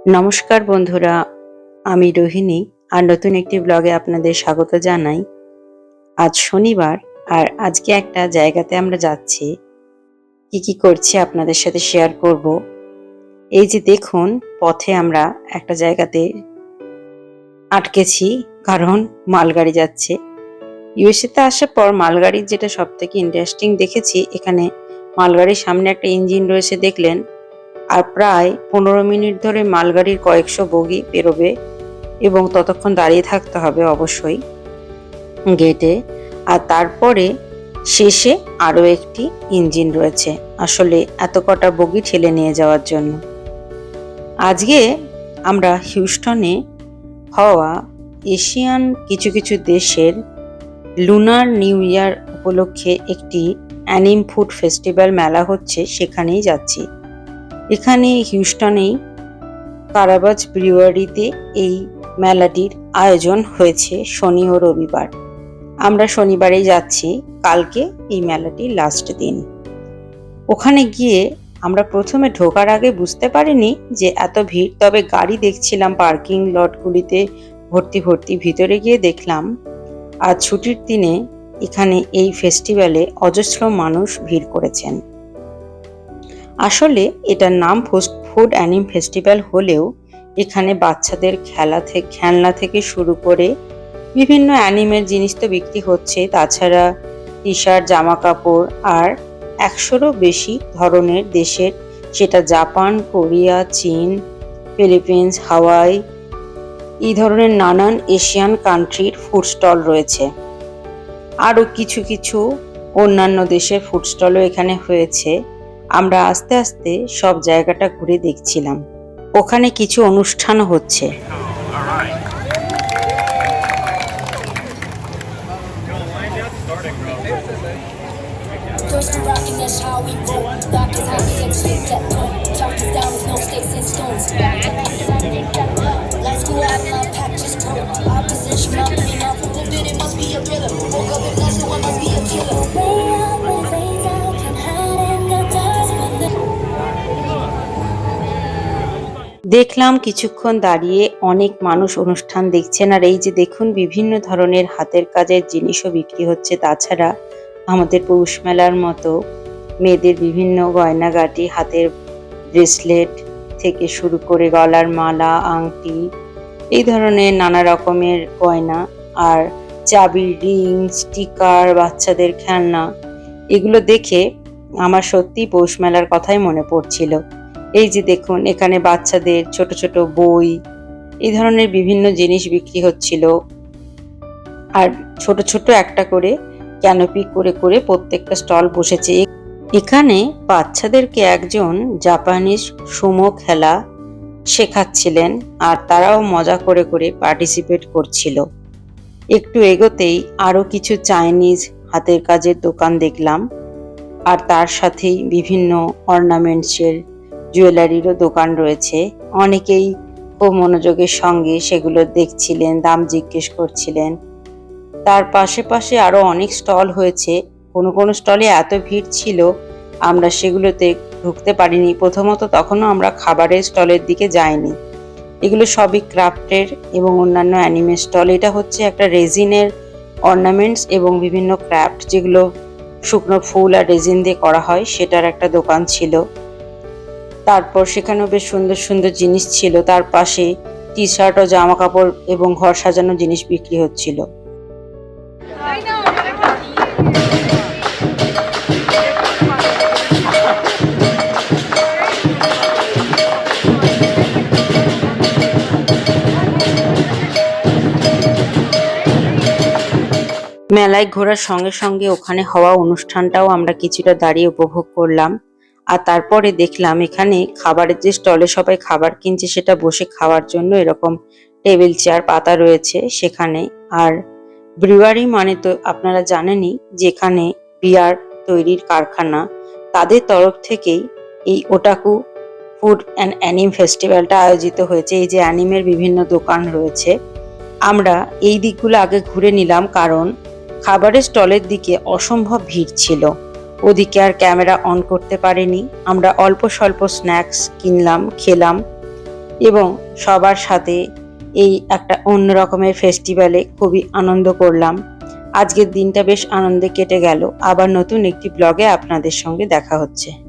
নমস্কার বন্ধুরা, আমি রোহিণী আর নতুন একটি ব্লগে আপনাদের স্বাগত জানাই। আজ শনিবার আর আজকে একটা জায়গাতে আমরা যাচ্ছি। কি করছি আপনাদের সাথে শেয়ার করব। এই যে দেখুন, পথে আমরা একটা জায়গাতে আটকেছি কারণ মালগাড়ি যাচ্ছে। ইউএসএতে আসার পর মালগাড়ির যেটা সব থেকে ইন্টারেস্টিং দেখেছি, এখানে মালগাড়ির সামনে একটা ইঞ্জিন রয়েছে দেখলেন, আর প্রায় 15 মিনিট ধরে মালগাড়ির কয়েকশো বগি পেরোবে এবং ততক্ষণ দাঁড়িয়ে থাকতে হবে অবশ্যই গেটে। আর তারপরে শেষে আরও একটি ইঞ্জিন রয়েছে আসলে এত কটা বগি ঠেলে নিয়ে যাওয়ার জন্য। আজকে আমরা হিউস্টনে হওয়া এশিয়ান কিছু দেশের লুনার নিউ ইয়ার উপলক্ষে একটি অ্যানিম ফুড ফেস্টিভ্যাল মেলা হচ্ছে, সেখানেই যাচ্ছি। এখানে হিউস্টনেই কারাবাজ ব্রিউয়ারিতে এই মেলাটির আয়োজন হয়েছে শনি ও রবিবার। আমরা শনিবারেই যাচ্ছি, কালকে এই মেলাটির লাস্ট দিন। ওখানে গিয়ে আমরা প্রথমে ঢোকার আগে বুঝতে পারিনি যে এত ভিড়, তবে গাড়ি দেখছিলাম পার্কিং লটগুলিতে ভর্তি। ভিতরে গিয়ে দেখলাম আজ ছুটির দিনে এখানে এই ফেস্টিভ্যালে অজস্র মানুষ ভিড় করেছেন। আসলে এটার নাম ফুড অ্যানিম ফেস্টিভ্যাল হলেও এখানে বাচ্চাদের খেলনা থেকে শুরু করে বিভিন্ন অ্যানিমের জিনিস তো বিক্রি হচ্ছে, তাছাড়া টি শার্ট, জামা কাপড় আর 100-রও বেশি ধরনের দেশের, সেটা জাপান, কোরিয়া, চীন, ফিলিপিন্স, হাওয়াই, এই ধরনের নানান এশিয়ান কান্ট্রির ফুড স্টল রয়েছে। আরও কিছু অন্যান্য দেশের ফুড স্টলও এখানে হয়েছে। আমরা আস্তে আস্তে সব জায়গাটা ঘুরে দেখছিলাম। ওখানে কিছু অনুষ্ঠান হচ্ছে। দেখলাম কিছুক্ষণ দাঁড়িয়ে অনেক মানুষ অনুষ্ঠান দেখছেন, আর এই যে দেখুন বিভিন্ন ধরনের হাতের কাজের জিনিসও বিক্রি হচ্ছে। তাছাড়া আমাদের পৌষ মেলার মতো মেয়েদের বিভিন্ন গয়নাগাটি, হাতের ব্রেসলেট থেকে শুরু করে গলার মালা, আংটি, এই ধরনের নানা রকমের গয়না, আর চাবি, রিং, স্টিকার, বাচ্চাদের খেলনা, এগুলো দেখে আমার সত্যি পৌষ মেলার কথাই মনে পড়ছিল। এই যে দেখুন, এখানে বাচ্চাদের ছোট বই, এই ধরনের বিভিন্ন জিনিস বিক্রি হচ্ছিল, আর ছোট একটা করে ক্যানোপি করে প্রত্যেকটা স্টল বসেছে। এখানে বাচ্চাদেরকে একজন জাপানিজ সুমো খেলা শেখাচ্ছিলেন, আর তারাও মজা করে পার্টিসিপেট করছিল। একটু এগোতেই আরো কিছু চাইনিজ হাতের কাজের দোকান দেখলাম, আর তার সাথেই বিভিন্ন অর্নামেন্টসের জুয়েলারিরও দোকান রয়েছে। অনেকেই খুব মনোযোগের সঙ্গে সেগুলো দেখছিলেন, দাম জিজ্ঞেস করছিলেন। তার পাশে আরো অনেক স্টল হয়েছে। কোনো স্টলে এত ভিড় ছিল আমরা সেগুলোতে ঢুকতে পারিনি। প্রথমত তখনও আমরা খাবারের স্টলের দিকে যাইনি। এগুলো সবই ক্রাফটের এবং অন্যান্য অ্যানিমে স্টল। এটা হচ্ছে একটা রেজিনের অর্নামেন্টস এবং বিভিন্ন ক্রাফট, যেগুলো শুকনো ফুল আর রেজিন দিয়ে করা হয়, সেটার একটা দোকান ছিল। তারপর সেখানেও বেশ সুন্দর জিনিস ছিল। তার পাশে টি শার্ট ও জামা কাপড় এবং ঘর সাজানোর জিনিস বিক্রি হচ্ছিল। মেলায় ঘোরার সঙ্গে ওখানে হওয়া অনুষ্ঠানটাও আমরা কিছুটা দাঁড়িয়ে উপভোগ করলাম। আর তারপরে দেখলাম এখানে খাবারের যে স্টলে সবাই খাবার কিনছে, সেটা বসে খাওয়ার জন্য এরকম টেবিল চেয়ার পাতা রয়েছে সেখানে। আর ব্রিউয়ারি মানে তো আপনারা জানেনই, যেখানে বিয়ার তৈরির কারখানা, তাদের তরফ থেকেই এই ওটাকু ফুড অ্যান্ড অ্যানিম ফেস্টিভ্যালটা আয়োজিত হয়েছে। এই যে অ্যানিমের বিভিন্ন দোকান রয়েছে, আমরা এই দিকগুলো আগে ঘুরে নিলাম, কারণ খাবারের স্টলের দিকে অসম্ভব ভিড় ছিল। ওদিকে আর ক্যামেরা অন করতে পারিনি। আমরা অল্প স্বল্প স্ন্যাক্স কিনলাম, খেলাম। এবং সবার সাথে এই একটা অন্য রকমের ফেস্টিভ্যালে খুবই আনন্দ করলাম। আজকের দিনটা বেশ আনন্দে কেটে গেল। আবার নতুন একটি ব্লগে আপনাদের সঙ্গে দেখা হচ্ছে।